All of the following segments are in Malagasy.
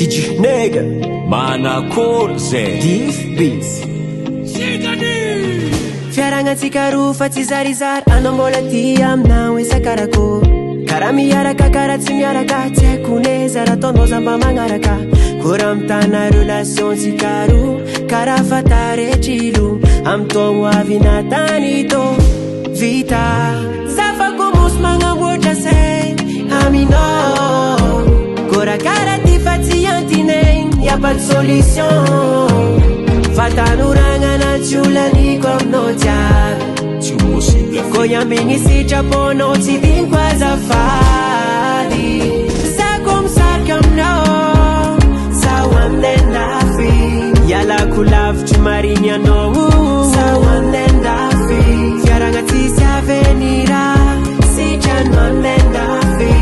Tiji Negga Manakol zay Diff Beats Fiaragnatsika roa fa tsy zarizary anao mbola ty aminao isakarakôry karaha miaraka karaha tsy miaraka tsy haiko neza raha ataonao za mba magnaraka kora mitana relationtsika roa karaha fataretrilo amy taogno avy natany tô vita zafako mosy magnamboatra say aminao kora karaha ty fa tsy antinay y'a pas de solution Fatanuranga na chulaniko aminao jiaby tsy possible koa ambigny sitraponao tsy diniko azafady zako misarika aminao zaho andendafy ialako lavitry mariny anao zaho andendafy fiaragna tsisy avenira sitrano andendafy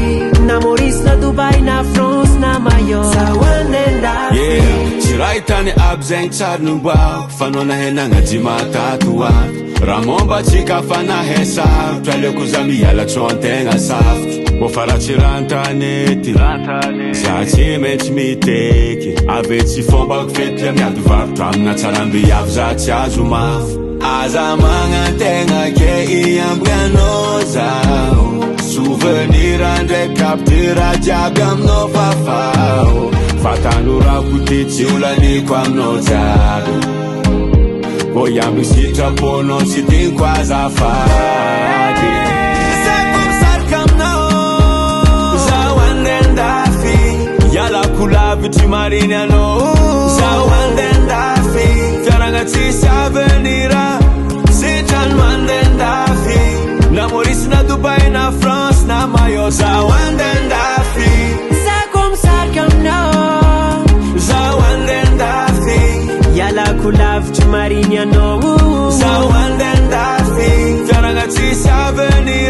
na Maurice na Dubai na France na Mayo zaho andendafy Raitany aby zegny tsary nombako fanao nahenagna jimatatoato raha momba tsika fa nahay sarotra aleoko za mialatro antegna safotra mo fa raha tsy rantanety za tsy maintsy miteky ave tsy fombako fetry miady varotra amina tsaramby avy za tsy azo mafy aza magnategna ke iambianao zao souvenir andray captura jiaby aminao fafao fatanurako ty tsy olaniko aminao jiaby ko iamby sitraponao tsy diniko azafady zako misarika aminao zaho andendafy ialako lavitry mariny anao zaho andendafy fiaragna tsisy avenira sitrano andendafy na Maurice na Dubai na France na Mayo zaho andendafy zako misarika aminao zaho andendafy ialako lavitry mariny anao zaho andendafy fiaragna tsisy avenir